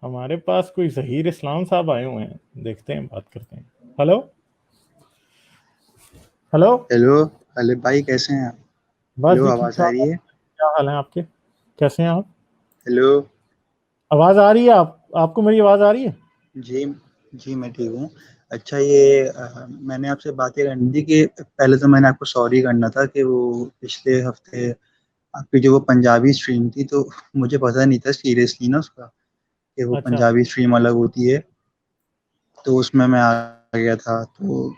हमारे पास कोई ज़हीर इस्लाम साहब आए हुए हैं, देखते हैं, बात करते हैं। Hello hello. हेलो। अले भाई कैसे हैं आप? बस हेलो, जी ठीक आवाज़ आ ठाक। रही है? क्या हाल है आपके? कैसे हैं आप? हेलो। आवाज़ आ रही है? आपको मेरी आवाज़ आ रही है? जी। जी मैं ठीक हूँ। अच्छा ये मैंने आपसे बात ये करनी थी कि पहले तो मैंने आपको सॉरी करना था कि वो पिछले हफ्ते आपकी जो वो पंजाबी स्ट्रीम थी, तो मुझे पता नहीं था सीरियसली ना उसका, कि वो अच्छा, पंजाबी स्ट्रीम अलग होती है। तो उसमें मैं आ गया था, तो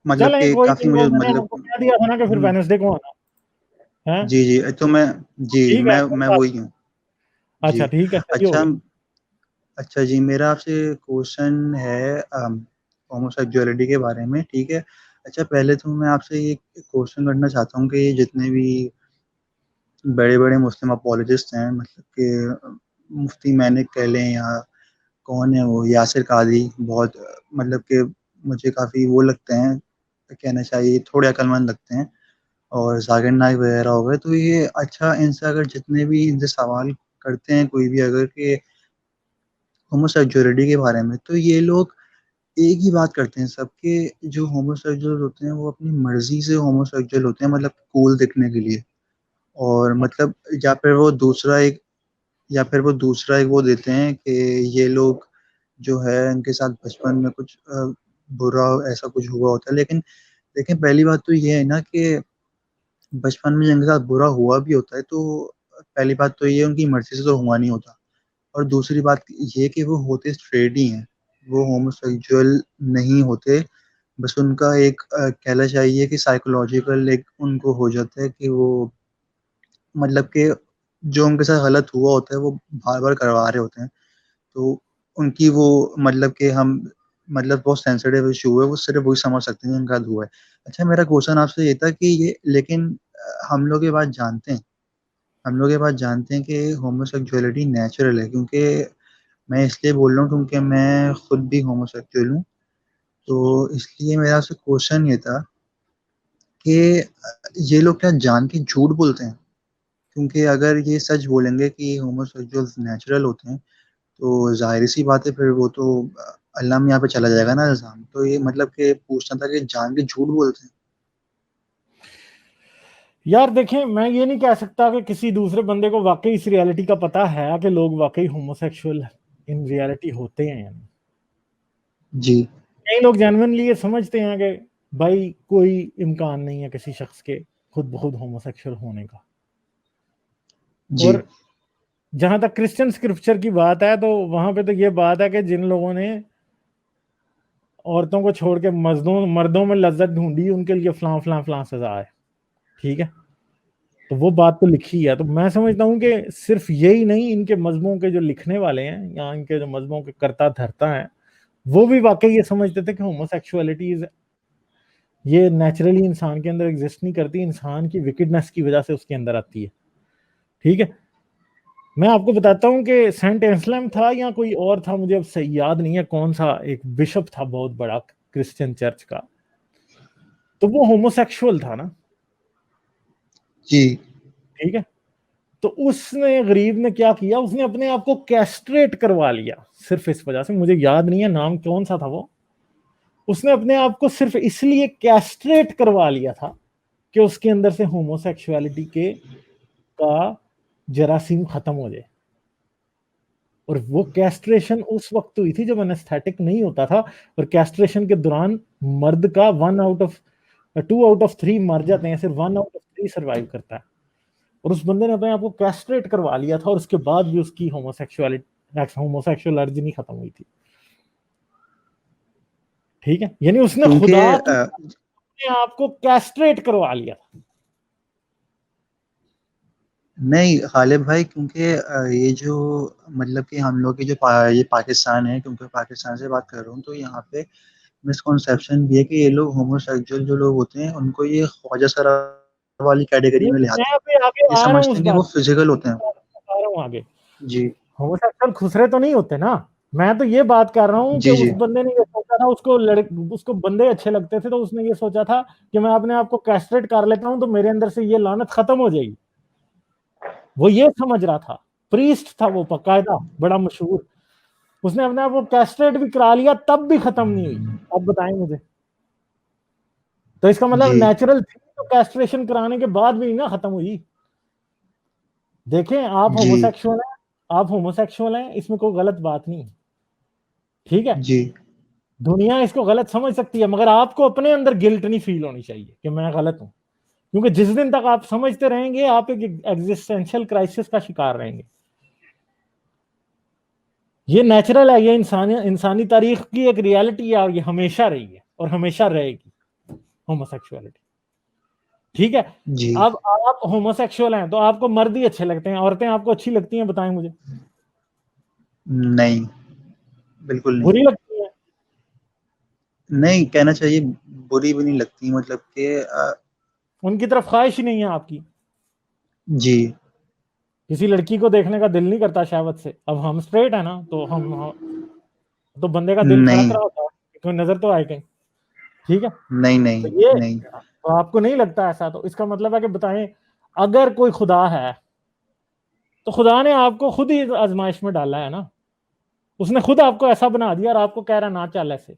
मतलब चलें कि कोई काफ़ी नहीं। वो मुझे मैंने मतलब आपको कह दिया था ना कि फिर वेडनेसडे को आना है। जी जी, तो मैं जी ठीक है, कोई मैं बात वही हूँ। नहीं। जी। अच्छा ठीक है, सही हो अच्छा। गया। अच्छा जी, मेरा आपसे क्वेश्चन है होमोसेक्सुअलिटी के बारे में, ठीक है? अच्छा, पहले तो मैं आपसे ये क्वेश्चन करना चाहता हूँ कि ये जितने भी बड़े-बड़े मुस्लिम अपोलोजिस्ट हैं, मतलब कि मुफ्ती मैनिक कह लें या कौन है वो यासिर कादी, बहुत मतलब कि मुझे काफ़ी वो लगते हैं, कहना चाहिए थोड़े अक्लमंद लगते हैं। और जाकिर नाइक वगैरह हो गए, तो ये अच्छा इनसे अगर जितने भी इनसे सवाल करते हैं कोई भी अगर कि होमोसेक्सुअलिटी के बारे में, तो ये लोग एक ही बात करते हैं सब कि जो होमोसेक्सुअल होते हैं वो अपनी मर्जी से होमोसेक्सुअल होते हैं, मतलब कूल दिखने के लिए। और मतलब या फिर वो दूसरा एक वो देते हैं कि ये लोग जो है इनके साथ बचपन में कुछ बुरा ऐसा कुछ हुआ होता है, लेकिन लेकिन पहली बात तो ये है ना कि बचपन में जिनके साथ बुरा हुआ भी होता है, तो पहली बात तो ये उनकी मर्जी से तो हुआ नहीं होता। और दूसरी बात ये कि वो होते स्ट्रेट ही हैं, वो होमोसेक्सुअल नहीं होते। बस उनका एक कहना चाहिए कि साइकोलॉजिकल एक उनको हो जाता है कि वो मतलब कि जो उनके साथ गलत हुआ होता है वो बार-बार करवा रहे होते हैं। तो उनकी वो मतलब कि हम मतलब बहुत सेंसिटिव इश्यू है, वो सिर्फ़ वही समझ सकते हैं जिनके साथ हुआ है। अच्छा, मेरा क्वेश्चन आपसे ये था कि ये लेकिन हम लोग ये बात जानते हैं कि होमोसेक्सुअलिटी नेचुरल है, क्योंकि मैं इसलिए बोल रहा हूँ क्योंकि मैं खुद भी होमोसेक्सुअल हूँ। तो इसलिए मेरा आपसे क्वेश्चन ये था कि ये लोग क्या जान के झूठ बोलते हैं? क्योंकि अगर ये सच बोलेंगे कि होमोसेक्सुअल्स नेचुरल होते हैं, तो ज़ाहिर-सी बात है फिर वो तो अल्लाह मियाँ पे चला जाएगा ना इल्ज़ाम। तो ये मतलब कि पूछना था कि जान के झूठ बोलते हैं? यार देखें, मैं ये नहीं कह सकता कि किसी दूसरे बंदे को वाकई इस रियलिटी का पता है कि लोग वाकई होमोसेक्सुअल इन रियलिटी होते हैं या नहीं। जी, कई लोग जेन्युइनली ये समझते हैं कि भाई कोई इम्कान नहीं है किसी शख्स के खुद ब खुद होमोसेक्सुअल होने का। जी। और जहां तक क्रिश्चियन स्क्रिप्चर की बात है, तो वहां पे तो ये बात है कि जिन लोगों ने औरतों को छोड़ के मर्दों में लज्जत ढूंढी, उनके लिए फलां फलां फलां सजा है। ठीक है, तो वो बात तो लिखी है। तो मैं समझता हूँ कि सिर्फ यही नहीं, इनके मजमों के जो लिखने वाले हैं या इनके जो मजमों के करता धरता है, वो भी वाकई ये समझते थे कि होमोसेक्सुअलिटी ये नेचुरली इंसान के अंदर एग्जिस्ट नहीं करती, इंसान की विकेडनेस की वजह से उसके अंदर आती है। ठीक है, मैं आपको बताता हूँ कि सेंट एंसलम था या कोई और था, मुझे अब सही याद नहीं है कौन सा, एक बिशप था बहुत बड़ा क्रिश्चियन चर्च का। तो वो होमोसेक्सुअल था ना। जी। ठीक है, तो उसने गरीब ने क्या किया, उसने अपने आप को कैस्ट्रेट करवा लिया सिर्फ इस वजह से, मुझे याद नहीं है नाम कौन सा था वो। उसने अपने आप को सिर्फ इसलिए कैस्ट्रेट करवा लिया था कि उसके अंदर से होमोसेक्सुअलिटी के का जरासीम खत्म हो जाए। और वो कैस्ट्रेशन उस वक्त हुई थी जब एनेस्थेटिक नहीं होता था। और कैस्ट्रेशन के दौरान मर्द का 2 आउट ऑफ 3 मर जाते हैं, सिर्फ 1 आउट ऑफ 3 सर्वाइव करता है। और उस बंदे ने अपने आप को कैस्ट्रेट करवा लिया था, और उसके बाद भी उसकी होमोसेक्सुअल अर्ज नहीं खत्म हुई थी। ठीक है, यानी उसने क्योंकि खुदा की अपने आप को कैस्ट्रेट करवा लिया था। नहीं गालिब भाई, क्योंकि ये जो मतलब कि हम लोग की जो ये पाकिस्तान है, क्योंकि पाकिस्तान से बात कर रहा हूँ, तो यहाँ पे मिसकॉन्सेप्शन भी है कि ये लोग होमोसेक्सुअल जो लोग होते हैं उनको ये ख्वाजा सराफ वाली कैटेगरी में ले मैं आते हैं। अभी आगे ये आ रहा हूँ समझते उस हैं कि बात वो फिजिकल होते हैं। बता रहा हूँ आगे। जी होमोसेक्सुअल खुसरे तो नहीं होते ना। मैं तो ये बात कर रहा हूँ कि जी उस जी बंदे ने ये सोचा था, उसको बंदे अच्छे लगते थे, तो उसने ये सोचा था कि मैं अपने आप को कैस्ट्रेट कर लेता हूँ तो मेरे अंदर से ये लानत खत्म हो जाएगी। वो ये समझ रहा था। प्रीस्ट था वो बकायदा, बड़ा मशहूर, उसने अपने आप को कैस्ट्रेट भी करा लिया, तब भी खत्म नहीं हुई। अब बताएं मुझे, तो इसका मतलब जी नेचुरल थी तो कैस्ट्रेशन कराने के बाद भी ना खत्म हुई। देखें, आप जी होमोसेक्सुअल हैं, आप होमोसेक्सुअल हैं, इसमें कोई गलत बात नहीं, ठीक है। जी दुनिया इसको गलत समझ सकती है, मगर आपको अपने अंदर गिल्ट नहीं फील होनी चाहिए कि मैं गलत हूं, क्योंकि जिस दिन तक आप समझते रहेंगे आप एक एग्जिस्टेंशियल क्राइसिस का शिकार रहेंगे। ये नेचुरल है, ये इंसानी तारीख की एक रियलिटी है, और ये हमेशा रही है और हमेशा रहेगी होमोसेक्सुअलिटी, ठीक है। जी। अब आप होमोसेक्सुअल हैं तो आपको मर्द ही अच्छे लगते हैं, औरतें आपको अच्छी लगती हैं, बताएं मुझे। नहीं, बिल्कुल नहीं। बुरी लगती हैं? नहीं कहना चाहिए, बुरी भी नहीं लगती, मतलब कि उनकी तरफ ख्वाहिश ही नहीं है आपकी? जी किसी लड़की को देखने का दिल नहीं करता शहवत से? अब हम स्ट्रेट है ना, तो तो बंदे का दिल खड़क नहीं रहा होता है कि कोई नजर तो आए कहीं, ठीक है। नहीं तो नहीं ये, नहीं। तो आपको नहीं लगता ऐसा, तो इसका मतलब है कि बताएं, अगर कोई खुदा है तो खुदा ने आपको खुद ही आजमाइश में डाला है ना, उसने खुद आपको ऐसा बना दिया और आपको कह रहा ना चल ऐसे।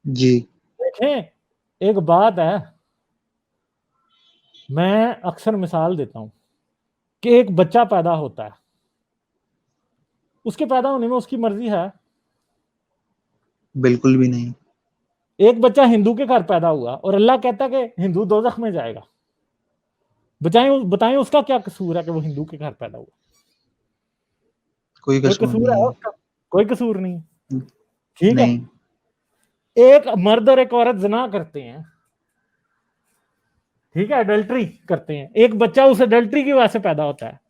जी देखें, एक बात है, मैं अक्सर मिसाल देता हूं कि एक बच्चा पैदा होता है, उसके पैदा होने में उसकी मर्जी है? बिल्कुल भी नहीं। एक बच्चा हिंदू के घर पैदा हुआ और अल्लाह कहता है कि हिंदू दोजख में जाएगा, बताएं बताएं उसका क्या कसूर है कि वो हिंदू के घर पैदा हुआ? कोई कोई कसूर कसूर नहीं है है। उसका? कोई कसूर नहीं, ठीक है। नहीं। एक मर्द और एक औरत जना करते हैं, ठीक है, अडल्ट्री करते हैं, एक बच्चा उस अडल्ट्री की वजह से पैदा होता है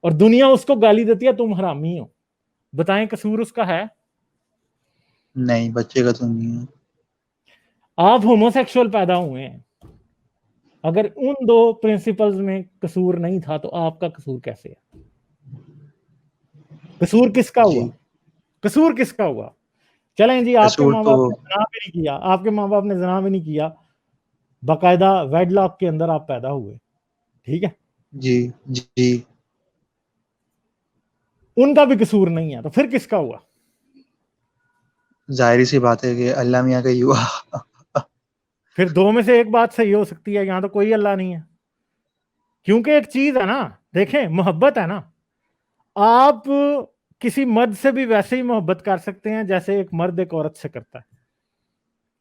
और दुनिया उसको गाली देती है तुम हरामी हो, बताएं कसूर उसका है? नहीं, बच्चे का तो नहीं है। आप होमोसेक्सुअल पैदा हुए हैं, अगर उन दो प्रिंसिपल्स में कसूर नहीं था तो आपका कसूर कैसे है? कसूर किसका हुआ? जी। कसूर किसका हुआ? चलें जी, आपके कसूर माँ तो बाप ने जना भी नहीं किया, आपके माँ बाप ने जना भी नहीं किया, बाकायदा वेडलॉक के अंदर आप पैदा हुए, ठीक है, जी जी। उनका भी कसूर नहीं है, तो फिर किसका हुआ? जाहिर सी बात है कि अल्लाह मियाँ का ही हुआ। फिर दो में से एक बात सही हो सकती है, यहां तो कोई अल्लाह नहीं है, क्योंकि एक चीज है ना, देखें, मोहब्बत है ना, आप किसी मर्द से भी वैसे ही मोहब्बत कर सकते हैं जैसे एक मर्द एक औरत से करता है,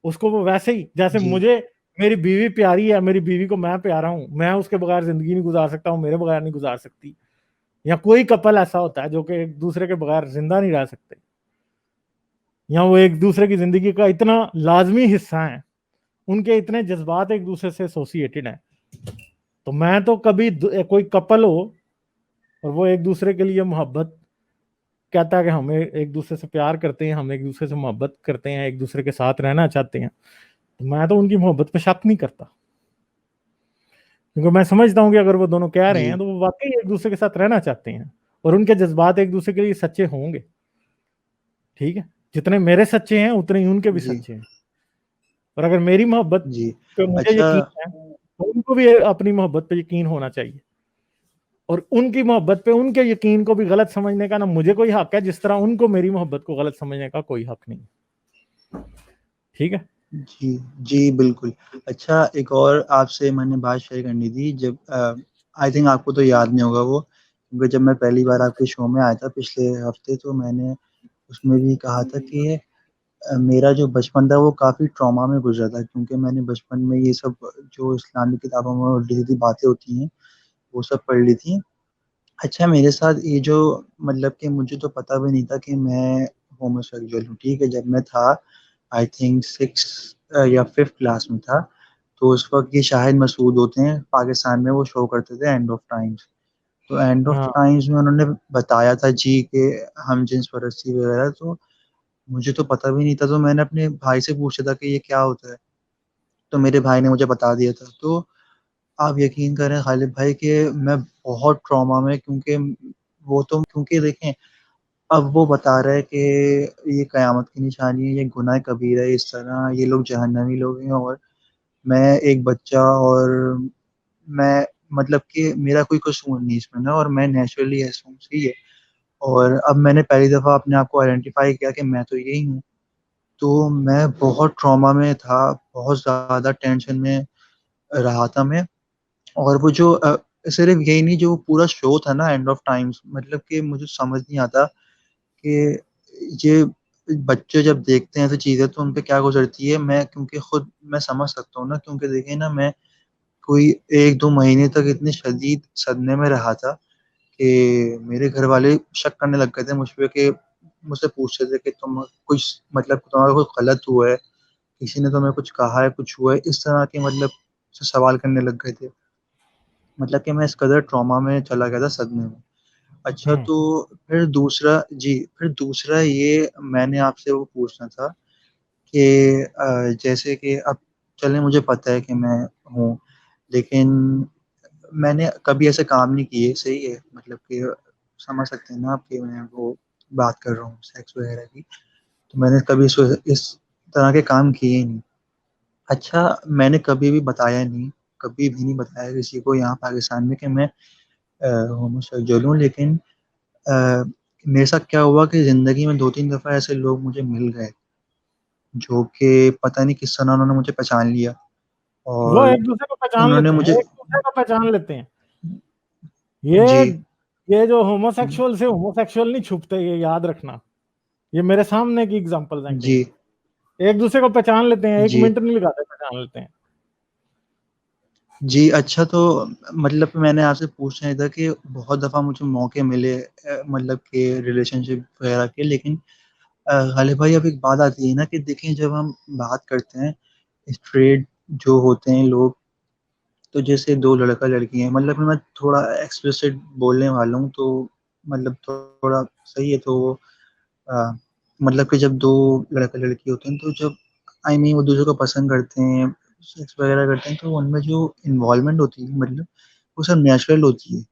उसको वो वैसे ही, जैसे जी मुझे मेरी बीवी प्यारी है, मेरी बीवी को मैं प्यारा हूं, मैं उसके बगैर जिंदगी नहीं गुजार सकता हूं, मेरे बगैर नहीं गुजार सकती, या कोई कपल ऐसा होता है जो कि एक दूसरे के बगैर जिंदा नहीं रह सकते, या वो एक दूसरे की जिंदगी का इतना लाजमी हिस्सा है, उनके इतने जज्बात एक दूसरे से एसोसिएटेड हैं। तो मैं तो कभी कोई कपल हो और वो एक दूसरे के लिए मोहब्बत कहता है कि हमें एक दूसरे से प्यार करते हैं, हम एक दूसरे से मोहब्बत करते हैं, एक दूसरे के साथ रहना चाहते हैं, तो मैं तो उनकी मोहब्बत पे शक नहीं करता, क्योंकि मैं समझता हूँ कि अगर वो दोनों कह रहे जी हैं तो वो वाकई एक दूसरे के साथ रहना चाहते हैं और उनके जज्बात एक दूसरे के लिए सच्चे होंगे, ठीक है। जितने मेरे सच्चे हैं उतने ही उनके भी जी सच्चे हैं, और अगर मेरी मोहब्बत जी। पे मुझे अच्छा। यकीन है तो उनको भी अपनी मोहब्बत पे यकीन होना चाहिए, और उनकी मोहब्बत पे उनके यकीन को भी गलत समझने का ना मुझे कोई हक है, जिस तरह उनको मेरी मोहब्बत को गलत समझने का कोई हक नहीं, ठीक है। जी जी बिल्कुल। अच्छा, एक और आपसे मैंने बात शेयर करनी थी, जब आई थिंक आपको तो याद नहीं होगा वो, क्योंकि जब मैं पहली बार आपके शो में आया था पिछले हफ्ते, तो मैंने उसमें भी कहा था कि मेरा जो बचपन था वो काफ़ी ट्रॉमा में गुजरा था, क्योंकि मैंने बचपन में ये सब जो इस्लामिक किताबों में उल्टी-सीधी बातें होती हैं, वो सब पढ़ ली थी। अच्छा, मेरे साथ ये जो, मतलब कि मुझे तो पता भी नहीं था कि मैं होमोसेक्सुअल हूँ, ठीक है? जब मैं था आई थिंक 6 या 5th क्लास में था, तो उस वक़्त ये शाहिद मसूद होते हैं, पाकिस्तान में वो शो करते थे एंड ऑफ टाइम्स। तो एंड ऑफ हाँ टाइम्स में उन्होंने बताया था जी कि हम जिन्स परस्ती वगैरह, तो मुझे तो पता भी नहीं था, तो मैंने अपने भाई से पूछा था कि ये क्या होता है? तो मेरे भाई ने मुझे बता दिया था। तो आप यकीन करें खालिद भाई कि मैं बहुत ट्रॉमा में, क्योंकि वो तो, क्योंकि देखें, अब वो बता रहा है कि ये क़यामत की निशानी है, ये गुनाह कबीरा है, इस तरह ये लोग जहन्नमी लोग हैं, और मैं एक बच्चा, और मैं मतलब कि मेरा कोई कसूर नहीं इसमें ना, और मैं नेचुरली ऐसा हूँ, सही है। और अब मैंने पहली दफा अपने आप को आइडेंटिफाई किया कि मैं तो यही हूँ। तो मैं बहुत ट्रॉमा में था, बहुत ज्यादा टेंशन में रहा था मैं। और वो जो सिर्फ यही नहीं, जो पूरा शो था ना एंड ऑफ टाइम्स, मतलब कि मुझे समझ नहीं आता कि ये बच्चे जब देखते हैं तो चीजें तो उन पे क्या गुजरती है। मैं क्योंकि खुद मैं समझ सकता हूँ ना, क्योंकि देखिए ना, मैं कोई 1-2 महीने तक इतने शदीद सदमे में रहा था कि मेरे घर वाले शक करने लग गए थे मुझ पे, कि मुझसे पूछते थे कि तुम कुछ, मतलब तुम्हारा कुछ गलत हुआ है, किसी ने तुम्हें कुछ कहा है, कुछ हुआ है, इस तरह के मतलब से सवाल करने लग गए थे। मतलब कि मैं इस कदर ट्रॉमा में चला गया था, सदमे में। अच्छा, हम्म। तो फिर दूसरा जी, फिर दूसरा ये मैंने आपसे वो पूछना था कि जैसे कि अब चले, मुझे पता है कि मैं हूँ, लेकिन मैंने कभी ऐसे काम नहीं किए, सही है, मतलब कि समझ सकते हैं ना आप कि मैं वो बात कर रहा हूँ सेक्स वगैरह की। तो मैंने कभी इस तरह के काम किए ही नहीं। अच्छा, मैंने कभी भी बताया नहीं, कभी भी नहीं बताया किसी को यहाँ पाकिस्तान में कि मैं होमोसेक्सुअल हूँ। लेकिन अ, मेरे साथ क्या हुआ कि ज़िंदगी में 2-3 दफ़ा ऐसे लोग मुझे मिल गए, जो कि पता नहीं किस तरह उन्होंने मुझे पहचान लिया, वो और एक दूसरे को पहचान उन्होंने लेते हैं, मुझे एक दूसरे को पहचान लेते हैं। ये जी ये जो होमोसेक्सुअल से होमोसेक्सुअल नहीं छुपते, ये याद रखना। ये मेरे सामने की एग्जांपल्स हैं कई। जी एक दूसरे को पहचान लेते हैं, एक जी मिनट नहीं लगाते, पहचान लेते हैं। जी। अच्छा, तो मतलब मैंने आपसे पूछना ही था कि बहुत दफ़ा मुझे मौके मिले, मतलब कि रिलेशनशिप वगैरह के, लेकिन गालिब भाई अब एक बात आती है ना कि देखिए, जब हम बात करते हैं स्ट्रेट जो होते हैं लोग, तो जैसे दो लड़का लड़की हैं, मतलब मैं थोड़ा एक्सप्लिसिट बोलने वाला हूँ, तो मतलब थोड़ा सही है। तो अ, मतलब कि जब दो लड़का लड़की होते हैं, तो जब वो दूसरे को पसंद करते हैं, सेक्स वगैरह करते हैं, तो उनमें जो इन्वॉल्वमेंट होती है, मतलब वो सब नेचुरल होती है।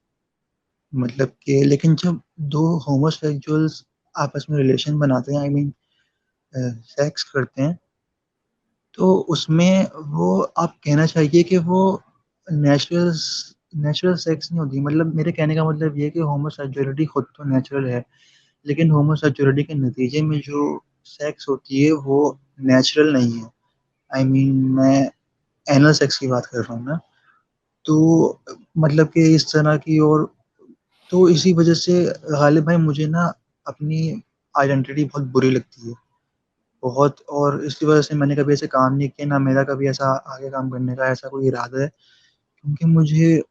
मतलब कि लेकिन जब दो होमोसेक्सुअल्स आपस में रिलेशन बनाते हैं, सेक्स करते हैं, तो उसमें वो आप कहना चाहिए कि वो नेचुरल नेचुरल सेक्स नहीं होती। मतलब मेरे कहने का मतलब ये है कि होमोसेक्सुअलिटी खुद तो नेचुरल है, लेकिन होमोसेक्सुअलिटी के नतीजे में जो सेक्स होती है वो नेचुरल नहीं है। मैं एनल सेक्स की बात कर रहा हूँ ना। तो मतलब कि इस तरह की, और तो इसी वजह से गालिब भाई मुझे ना अपनी आइडेंटिटी बहुत बुरी लगती है, बहुत। और इसी वजह से मैंने कभी ऐसे काम नहीं किया, ना मेरा कभी ऐसा आगे काम करने का ऐसा कोई इरादा है, क्योंकि मुझे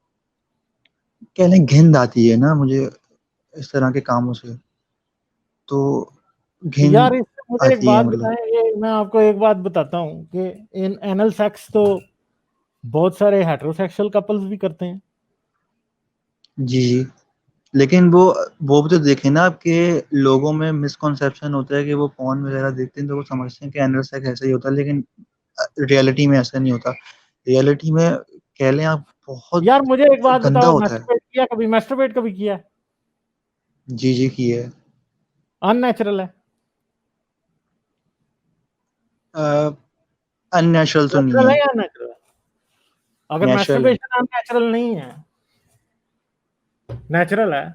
कह लें घिन आती है ना मुझे इस तरह के कामों से, तो घिन यार, इससे मुझे एक आती है बात मतलब। बताएं, ये मैं आपको एक बात बताता हूँ कि इन एनल सेक्स तो बहुत सारे हेटेरोसेक्सुअल कपल्स भी करते हैं। जी जी। लेकिन वो भी तो देखें ना, आपके लोगों में मिसकॉन्सेप्शन होता है कि वो फोन वगैरह देखते हैं तो वो समझते हैं कि एनल सेक्स ऐसा ही होता है, लेकिन रियलिटी में ऐसा नहीं होता। रियलिटी में कह लें आप, बहुत यार मुझे एक बात गंदा बताओ, होता है। मास्टरबेट किया कभी? मास्टरबेट कभी किया? जी जी, की है। अननेचुरल है? अननेचुरल तो नहीं नेचुरल है है। या अननेचुरल है? अगर नेचुरल है। मास्टरबेशन अननेचुरल नहीं है, नेचुरल है,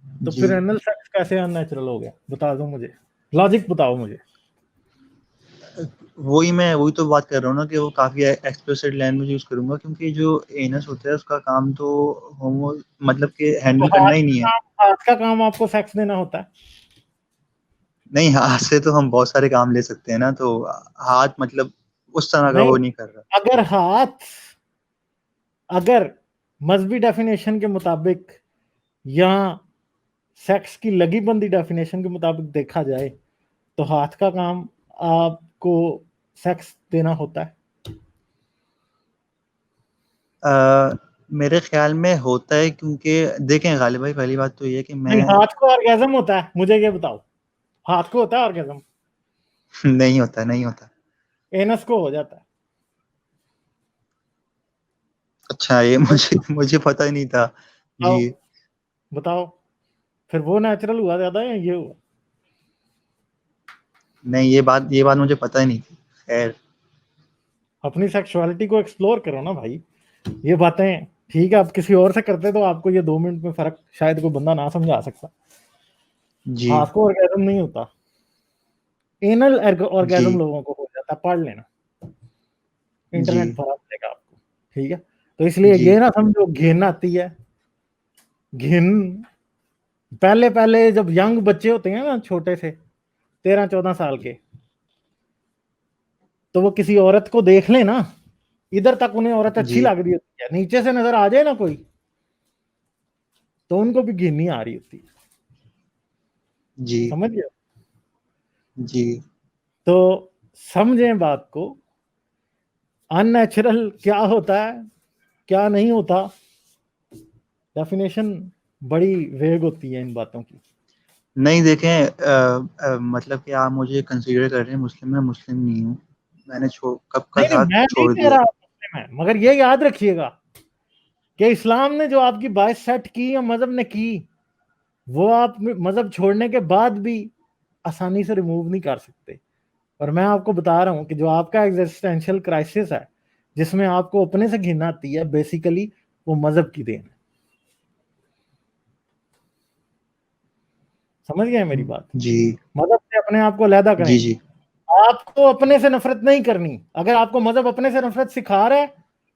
तो जी। फिर एनल सेक्स कैसे अननेचुरल हो गया? बता दो मुझे, लॉजिक बताओ मुझे। वही तो बात कर रहा हूँ ना कि वो काफी एक्सप्लिसिट लैंग्वेज यूज करूंगा, क्योंकि जो एनस होता है उसका काम तो होमो मतलब कि तो हैंडल करना ही नहीं है। हाथ का काम आपको सेक्स देना होता है? नहीं, हाथ से तो हम बहुत सारे काम ले सकते हैं ना, तो हाथ मतलब उस तरह का नहीं, वो नहीं कर रहा। अगर हाथ, अगर मजहबी डेफिनेशन के मुताबिक या सेक्स की लगी बंदी डेफिनेशन के मुताबिक देखा जाए, तो हाथ का काम आपको सेक्स देना होता है। मेरे ख्याल में होता है, क्योंकि देखें गालिब भाई, पहली बात तो ये है कि नहीं, मैं हाथ को ऑर्गेजम होता है, मुझे ये बताओ। हाथ को होता है ऑर्गेजम? नहीं होता, नहीं होता। एनस को हो जाता है। अच्छा, ये मुझे मुझे पता ही नहीं था। बताओ, जी। बताओ, फिर वो नेचुरल हुआ ज्यादा या ये हुआ? नहीं, ये बात मुझे पता ही नहीं थी, खैर। अपनी सेक्सुअलिटी को एक्सप्लोर करो ना भाई। ये बातें ठीक है, आप किसी और से करते तो आपको ये 2 मिनट में फर्क शायद कोई बंदा ना समझा सकता। जी आपको ऑर्गेजम नहीं होता, एनल जी ऑर्गेजम लोगों को हो जाता, पढ़ लेना, जी इंटरनेट भरा मिलेगा आपको। ठीक है, तो इसलिए जी ये ना समझो घिन आती है, घिन पहले पहले जब यंग बच्चे होते हैं ना, छोटे से 13-14 साल के, तो वो किसी औरत को देख ले ना, इधर तक उन्हें औरत अच्छी जी लग रही होती है, नीचे से नजर आ जाए ना कोई, तो उनको भी घिन नहीं आ रही होती। जी समझ गए? जी तो समझें बात को, अननेचुरल क्या होता है, क्या नहीं होता, डेफिनेशन बड़ी वेग होती है इन बातों की। नहीं देखें, मतलब कि आप मुझे कंसीडर कर रहे हैं मुस्लिम, मैं मुस्लिम नहीं हूँ। मैंने कब का नहीं नहीं, साथ मैं नहीं छोड़ कह दिया। रहा मुस्लिम है, मगर ये याद रखिएगा कि इस्लाम ने जो आपकी बात सेट की या मजहब ने की, वो आप मजहब छोड़ने के बाद भी आसानी से रिमूव नहीं कर सकते। और मैं आपको बता रहा हूं कि जो आपका एग्जिस्टेंशियल क्राइसिस है, जिसमें आपको अपने से घिन आती है, बेसिकली वो मजहब की देन है। समझ गए मेरी बात? जी मजहब से अपने आप को अलहदा जी करें। जी आपको अपने से नफरत नहीं करनी। अगर आपको मजहब अपने से नफरत सिखा रहा है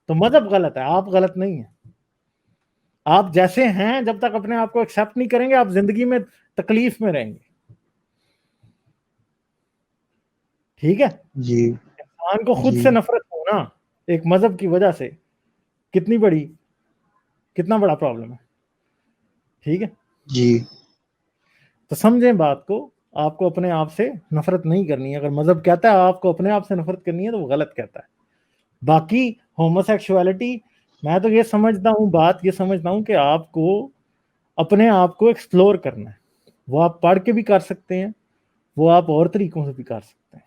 तो मजहब गलत है, आप गलत नहीं है। आप जैसे हैं जब तक अपने आप को एक्सेप्ट नहीं करेंगे, आप जिंदगी में तकलीफ में रहेंगे। ठीक है, जी इंसान को खुद जी से नफरत होना एक मजहब की वजह से कितनी बड़ी, कितना बड़ा प्रॉब्लम है। ठीक है, जी तो समझें बात को, आपको अपने आप से नफरत नहीं करनी है। अगर मजहब कहता है आपको अपने आप से नफरत करनी है तो वो गलत कहता है। बाकी होमोसेक्सुअलिटी, मैं तो ये समझता हूँ, बात ये समझता हूँ कि आपको अपने आप को एक्सप्लोर करना है। वो आप पढ़ के भी कर सकते हैं, वो आप और तरीकों से भी कर सकते हैं।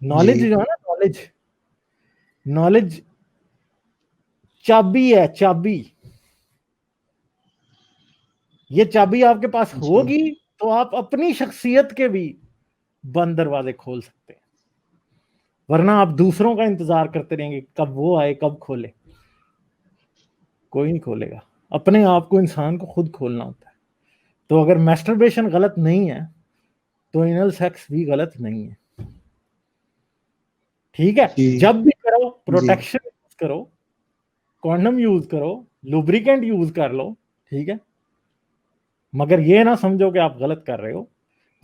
नॉलेज जी जो है ना, नॉलेज, नॉलेज चाबी है, चाबी। ये चाबी आपके पास जी होगी तो आप अपनी शख्सियत के भी बंद दरवाजे खोल सकते हैं। वरना आप दूसरों का इंतजार करते रहेंगे कब वो आए, कब खोले। कोई नहीं खोलेगा, अपने आप को इंसान को खुद खोलना होता है। तो अगर मैस्टरबेशन गलत नहीं है तो एनल सेक्स भी गलत नहीं है। ठीक है, जी जब भी करो जी प्रोटेक्शन यूज करो, कॉन्डम यूज करो, लुब्रिकेंट यूज कर लो। ठीक है, मगर ये ना समझो कि आप गलत कर रहे हो।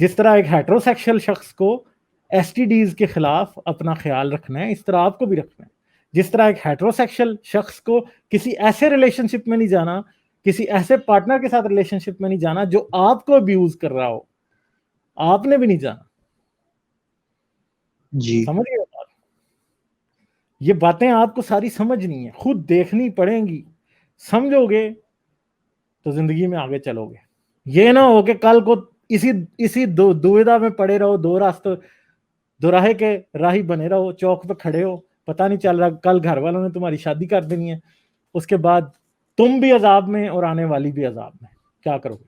जिस तरह एक हेट्रोसेक्सुअल शख्स को एसटीडीज के खिलाफ अपना ख्याल रखना है, इस तरह आपको भी रखना है। जिस तरह एक हेट्रोसेक्सुअल शख्स को किसी ऐसे रिलेशनशिप में नहीं जाना, किसी ऐसे पार्टनर के साथ रिलेशनशिप में नहीं जाना जो आपको अब्यूज कर रहा हो, आपने भी नहीं जाना। जी समझ गए बात? ये बातें आपको सारी समझनी है, खुद देखनी पड़ेंगी। समझोगे तो जिंदगी में आगे चलोगे। ये ना हो कि कल को इसी इसी दुविधा में पड़े रहो, दो रास्ते, दोराहे के राही बने रहो, चौक पे खड़े हो, पता नहीं चल रहा कल घर वालों ने तुम्हारी शादी कर देनी है, उसके बाद तुम भी अजाब में और आने वाली भी अजाब में। क्या करोगे?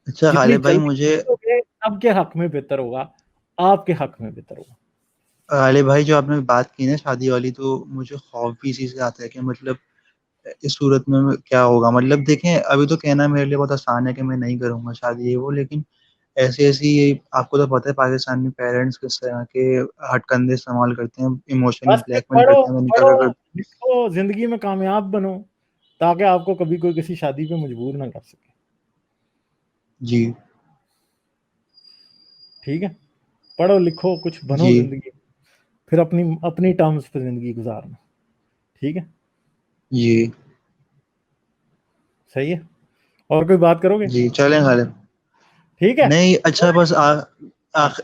अच्छा जितनी गालिब भाई जल्दी मुझे, करोगे सबके हक में बेहतर होगा, आपके हक में बेहतर होगा। गालिब भाई जो आपने बात की ना शादी वाली, तो मुझे खौफ भी इसी से आता है कि मतलब इस सूरत में क्या होगा। मतलब देखें, अभी तो कहना मेरे लिए बहुत आसान है कि मैं नहीं करूंगा शादी ये वो, लेकिन ऐसी ऐसी, आपको तो पता है पाकिस्तान में पेरेंट्स किस तरह के हथकंडे इस्तेमाल करते हैं, इमोशनली बस फिर ब्लैकमेल पढ़ो, करते हैं, मैंने क्या पढ़ो, कर। लिखो, जिंदगी में कामयाब बनो, ताकि आपको कभी कोई किसी शादी पे मजबूर ना कर सके। जी ठीक है, पढ़ो लिखो, कुछ बनो जी जिंदगी, फिर अपनी अपनी टर्म्स पे जिंदगी गुजारना। ठीक है, जी सही है। और कोई बात करोगे? जी चलें गालिब। ठीक है, नहीं अच्छा, बस आख,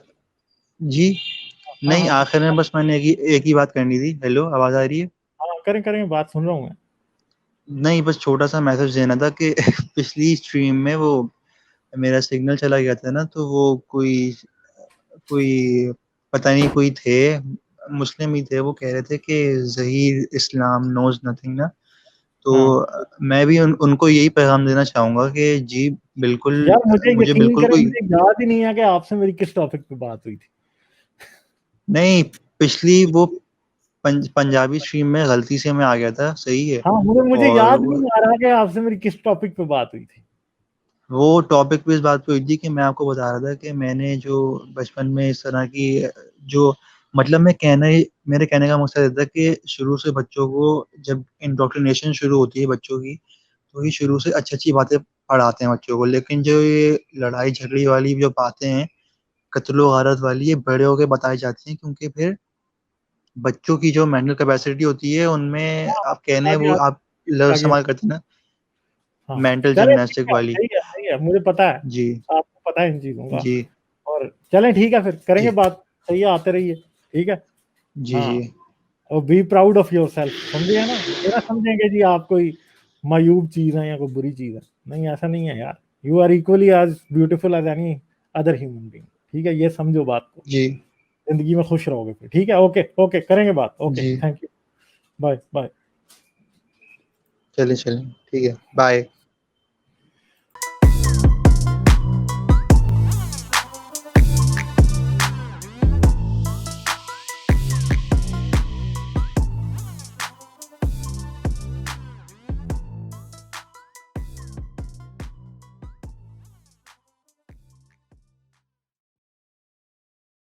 जी हाँ नहीं, हाँ आखिर में बस मैंने एक ही बात करनी थी। हेलो, आवाज आ रही है? हाँ, करें करें, बात सुन रहा हूँ मैं। नहीं, बस छोटा सा मैसेज देना था कि पिछली स्ट्रीम में वो मेरा सिग्नल चला गया था ना, तो वो कोई कोई पता नहीं कोई थे, मुस्लिम ही थे, वो कह रहे थे कि ज़हीर इस्लाम नोज नथिंग ना। तो हाँ मैं भी उनको यही पैगाम देना चाहूंगा कि जी बिल्कुल, यार, मुझे मुझे यकीन बिल्कुल करें, कोई मुझे याद ही नहीं है कि आपसे मेरी किस टॉपिक पे बात हुई थी। नहीं। पिछली वो पंजाबी स्ट्रीम में गलती से मैं आ गया था, सही है। हाँ, मुझे और याद नहीं आ रहा कि आपसे मेरी किस टॉपिक पे बात हुई थी। वो टॉपिक पे इस बात पे हुई थी कि मैं आपको बता रहा था कि मैंने जो बचपन में इस तरह की जो मतलब मेरे कहने का मकसद ये था कि शुरू से बच्चों को जब इंडोक्ट्रिनेशन शुरू होती है बच्चों की, तो ये शुरू से अच्छी अच्छी बातें पढ़ाते हैं बच्चों को, लेकिन जो ये लड़ाई झगड़ी वाली जो बातें हैं, कत्लो गारत वाली, ये बड़े होके बताई जाती हैं, क्योंकि फिर बच्चों की जो मेंटल कैपेसिटी होती है उनमें, हाँ, आप कहने आगे वो आगे आप लफ्ज आगे। इस्तेमाल करते हैं ना, हाँ, मेंटल चले ठीक जिमनास्टिक है, वाली। सही है, सही है, मुझे पता है, जी आपको पता है इन चीजों का। जी और चलें ठीक है, फिर करेंगे जी बात। सही है, आते रहिए। ठीक है। जी हाँ, जी और be proud of your self, समझे ना, ये ना समझेंगे जी आप कोई मायूब चीज है या कोई बुरी चीज है। नहीं, ऐसा नहीं है यार। You are equally as beautiful as any other human being. ठीक है, ये समझो बात को। जी जिंदगी में खुश रहोगे फिर। ठीक है, ओके ओके, करेंगे बात। ओके, जी। Thank you. Bye bye. चलिए चलिए, ठीक है, बाय।